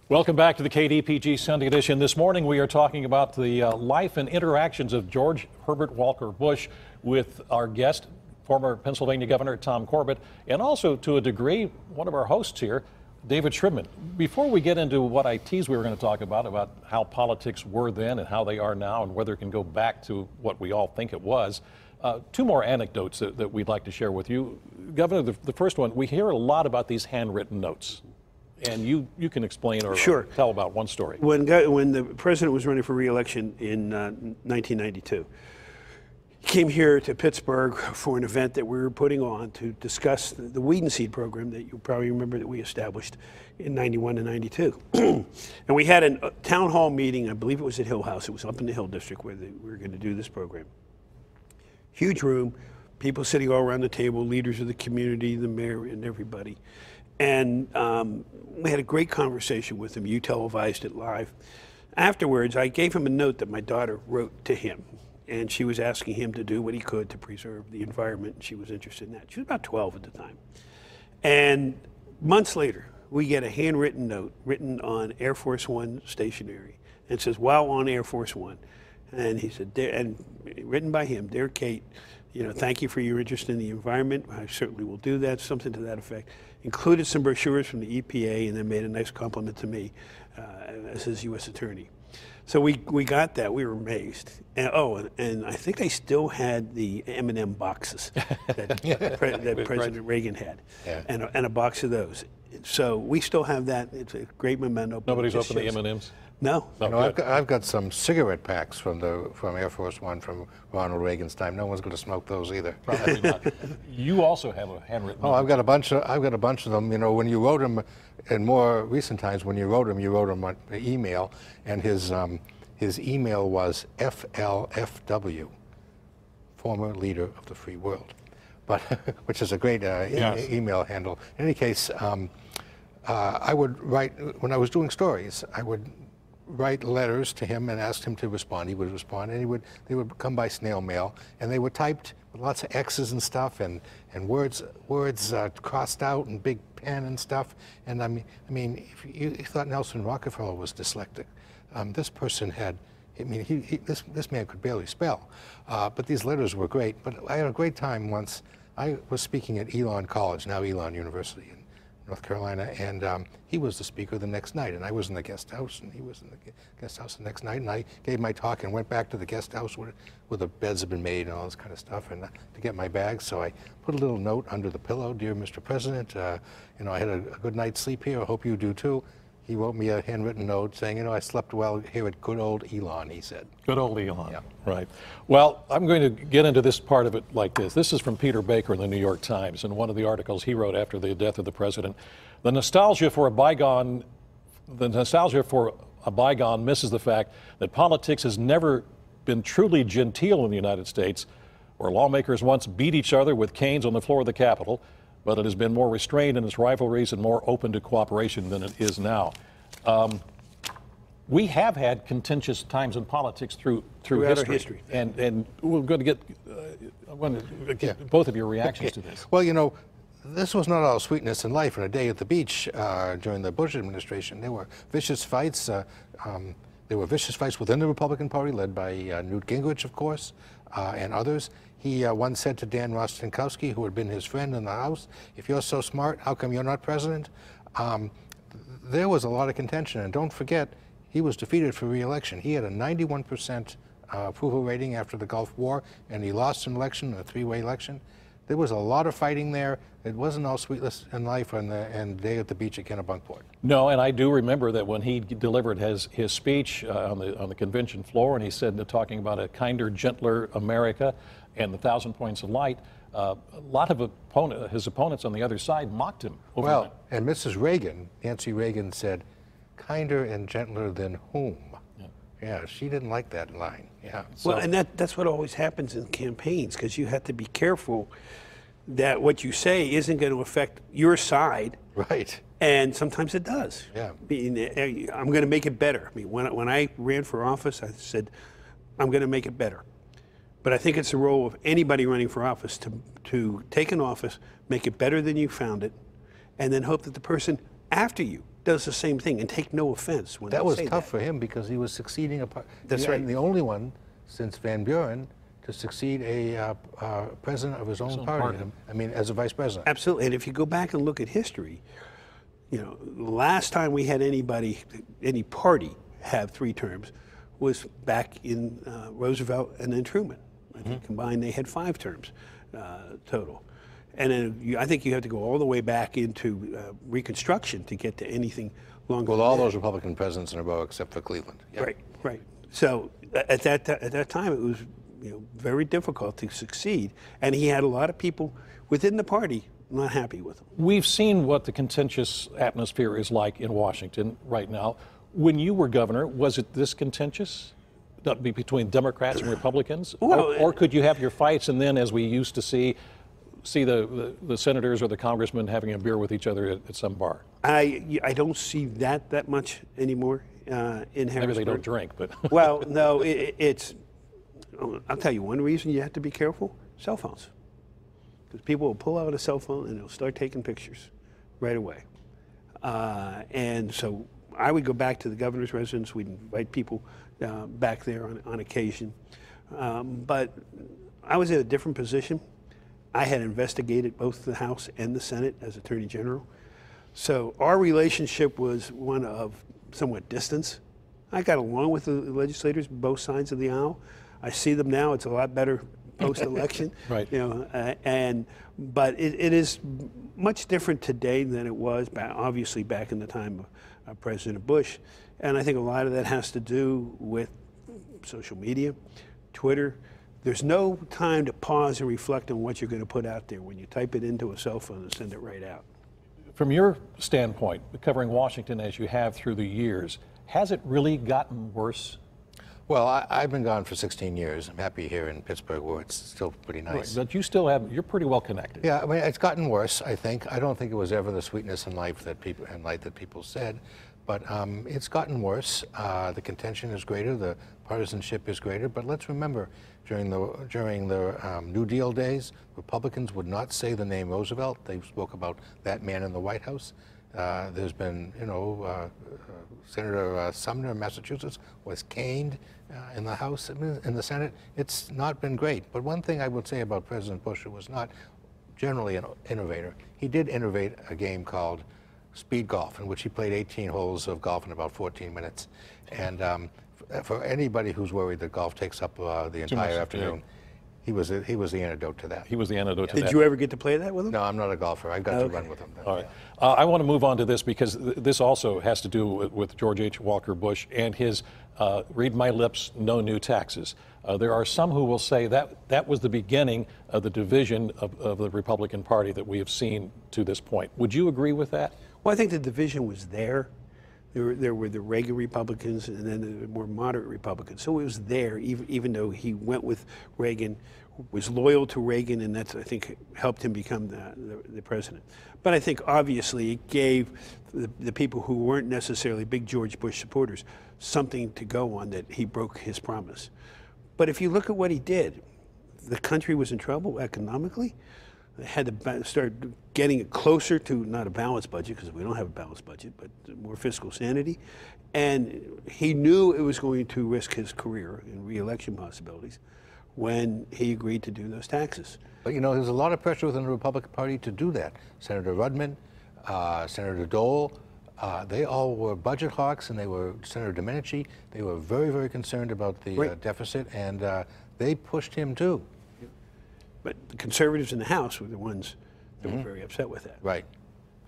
Welcome back to the KDPG Sunday Edition. This morning we are talking about the life and interactions of George Herbert Walker Bush with our guest, former Pennsylvania Governor Tom Corbett, and also to a degree one of our hosts here, David Shribman. Before we get into what I teased we were going to talk about how politics were then and how they are now and whether it can go back to what we all think it was, two more anecdotes that we'd like to share with you. Governor, the first one, we hear a lot about these handwritten notes. And you can explain or tell about one story. When the president was running for re-election in 1992, he came here to Pittsburgh for an event that we were putting on to discuss the weed and seed program that you probably remember that we established in 91 and 92. And we had a town hall meeting, I believe it was at Hill House. It was up in the Hill District where we were going to do this program. Huge room, people sitting all around the table, leaders of the community, the mayor, and everybody. And we had a great conversation with him. You televised it live. Afterwards, I gave him a note that my daughter wrote to him. And she was asking him to do what he could to preserve the environment. And she was interested in that. She was about 12 at the time. And months later, we get a handwritten note written on Air Force One stationery. And it says, "While on Air Force One." And he said, and written by him, "Dear Kate, thank you for your interest in the environment. I certainly will do that," something to that effect. Included some brochures from the EPA and then made a nice compliment to me as his U.S. attorney. So we got that. We were amazed. And I think I still had the M&M boxes that President Reagan had, and a box of those. So we still have that. It's a great memento. Nobody's opened the M&Ms? No. I've got some cigarette packs from Air Force One from Ronald Reagan's time. No one's going to smoke those either. Probably not. You also have a handwritten. Oh, I've got a bunch of them. When you wrote them in more recent times, when you wrote them on email, and his email was FLFW, former leader of the free world, but which is a great email handle. In any case, I would write when I was doing stories. I would write letters to him and ask him to respond. He would respond, and they would come by snail mail, and they were typed with lots of X's and stuff, and words crossed out and big pen and stuff. And I mean, if you thought Nelson Rockefeller was dyslexic, this person had. This man could barely spell, but these letters were great. But I had a great time once. I was speaking at Elon College, now Elon University in North Carolina, and he was the speaker the next night, and I was in the guest house, and he was in the guest house the next night, and I gave my talk and went back to the guest house where the beds had been made and all this kind of stuff, and to get my bag. So I put a little note under the pillow: "Dear Mr. President, I had a good night's sleep here. I hope you do too." He wrote me a handwritten note saying, "I slept well here at good old Elon," he said. Good old Elon, yeah. Right. Well, I'm going to get into this part of it like this. This is from Peter Baker in the New York Times, and one of the articles he wrote after the death of the president. The nostalgia for a bygone misses the fact that politics has never been truly genteel in the United States, where lawmakers once beat each other with canes on the floor of the Capitol, but it has been more restrained in its rivalries and more open to cooperation than it is now. We have had contentious times in politics throughout our history. And we're going to get, I want to get both of your reactions to this. Well, this was not all sweetness in life. In a day at the beach during the Bush administration, there were vicious fights. There were vicious fights within the Republican Party, led by Newt Gingrich, of course, and others. He once said to Dan Rostenkowski, who had been his friend in the House, "If you're so smart, how come you're not president?" There was a lot of contention, and don't forget, he was defeated for re-election. He had a 91% approval rating after the Gulf War, and he lost an election, a three-way election. There was a lot of fighting there. It wasn't all sweetness in life on the day at the beach at Kennebunkport. No, and I do remember that when he delivered his speech on the convention floor, and he said talking about a kinder, gentler America and the 1,000 points of light, a lot of his opponents on the other side mocked him over that. And Mrs. Reagan, Nancy Reagan, said, "Kinder and gentler than whom?" Yeah, she didn't like that line. Yeah. Well, and that's what always happens in campaigns, because you have to be careful that what you say isn't going to affect your side. Right. And sometimes it does. Yeah. I'm going to make it better. I mean, when I ran for office, I said, I'm going to make it better. But I think it's the role of anybody running for office to take an office, make it better than you found it, and then hope that the person after you does the same thing, and take no offense when That they was say tough for him because he was succeeding a That's right. the only one since Van Buren to succeed a president of his own party. I mean, as a vice president. Absolutely, and if you go back and look at history, you know, the last time we had any party have 3 terms was back in Roosevelt and then Truman. I think combined they had 5 terms total. And then I think you have to go all the way back into Reconstruction to get to anything longer. Well, than all that. those Republican presidents in a row except for Cleveland. Yeah. Right, right. So at that time, it was, you know, very difficult to succeed, and he had a lot of people within the party not happy with him. We've seen what the contentious atmosphere is like in Washington right now. When you were governor, was it this contentious? Between Democrats and Republicans? Well, or could you have your fights and then, as we used to see the senators or the congressmen having a beer with each other at some bar? I don't see that much anymore in Harrisburg. Maybe they don't drink, but... Well, no, I'll tell you one reason you have to be careful: cell phones. Because people will pull out a cell phone and they'll start taking pictures right away. And so I would go back to the governor's residence. We'd invite people back there on occasion. But I was in a different position. I had investigated both the House and the Senate as Attorney General. So our relationship was one of somewhat distance. I got along with the legislators, both sides of the aisle. I see them now. It's a lot better post-election. Right. You know, but it is much different today than it was obviously back in the time of President Bush. And I think a lot of that has to do with social media, Twitter. There's no time to pause and reflect on what you're going to put out there when you type it into a cell phone and send it right out. From your standpoint, covering Washington as you have through the years, has it really gotten worse? Well, I've been gone for 16 years. I'm happy here in Pittsburgh, where it's still pretty nice. Right, but you're pretty well connected. Yeah, I mean, it's gotten worse, I think. I don't think it was ever the sweetness in life that people said, but it's gotten worse. The contention is greater, the partisanship is greater. But let's remember, during the New Deal days, Republicans would not say the name Roosevelt. They spoke about that man in the White House. There's been, you know, Senator Sumner of Massachusetts was caned in the House and in the Senate. It's not been great. But one thing I would say about President Bush, who was not generally an innovator, he did innovate a game called speed golf, in which he played 18 holes of golf in about 14 minutes. And for anybody who's worried that golf takes up the entire afternoon, he was the antidote to that. He was the antidote to that. Did you ever get to play that with him? No, I'm not a golfer. I got to run with him. All right. I want to move on to this because this also has to do with George H. Walker Bush and his read my lips, no new taxes. There are some who will say that was the beginning of the division of the Republican Party that we have seen to this point. Would you agree with that? Well, I think the division was there. There were the Reagan Republicans and then the more moderate Republicans. So it was there, even though he went with Reagan, was loyal to Reagan, and that's, I think, helped him become the president. But I think, obviously, it gave the people who weren't necessarily big George Bush supporters something to go on, that he broke his promise. But if you look at what he did, the country was in trouble economically. They had to start getting it closer to not a balanced budget, because we don't have a balanced budget, but more fiscal sanity. And he knew it was going to risk his career and re-election possibilities when he agreed to do those taxes. But you know, there's a lot of pressure within the Republican Party to do that. Senator Rudman, Senator Dole, they all were budget hawks, and they were, Senator Domenici, they were very, very concerned about the deficit, and they pushed him too. But the conservatives in the House were the ones that were very upset with that. Right.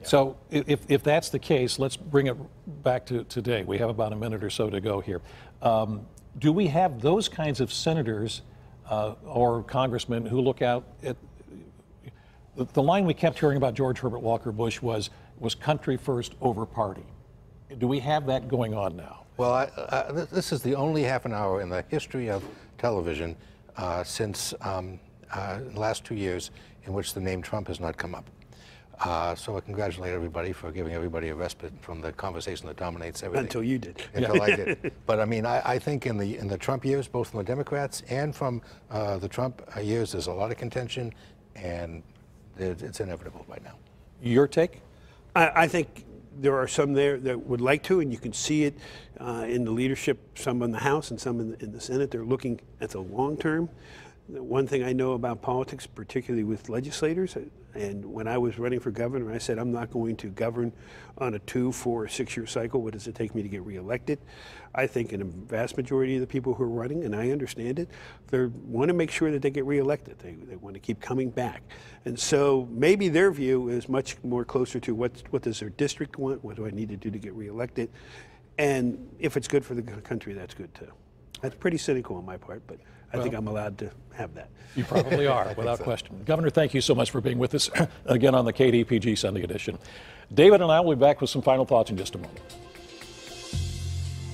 Yeah. So if that's the case, let's bring it back to today. We have about a minute or so to go here. Do we have those kinds of senators or congressmen who look out at the line we kept hearing about George Herbert Walker Bush was country first over party? Do we have that going on now? Well, this is the only half an hour in the history of television since the last 2 years in which the name Trump has not come up. So I congratulate everybody for giving everybody a respite from the conversation that dominates everything. Until you did. Until I did. But I mean, I think in the Trump years, both from the Democrats and from the Trump years, there's a lot of contention, and it's inevitable right now. Your take? I think there are some there that would like to, and you can see it in the leadership, some in the House and some in the Senate. They're looking at the long term. The one thing I know about politics, particularly with legislators, and when I was running for governor, I said I'm not going to govern on a 2, 4, or 6-year cycle. What does it take me to get reelected? I think in a vast majority of the people who are running, and I understand it, they want to make sure that they get reelected. They want to keep coming back. And so maybe their view is much more closer to what does their district want, what do I need to do to get reelected, and if it's good for the country, that's good too. That's pretty cynical on my part, but I think I'm allowed to have that. You probably are, without question. Governor, thank you so much for being with us again on the KDPG Sunday edition. David and I will be back with some final thoughts in just a moment.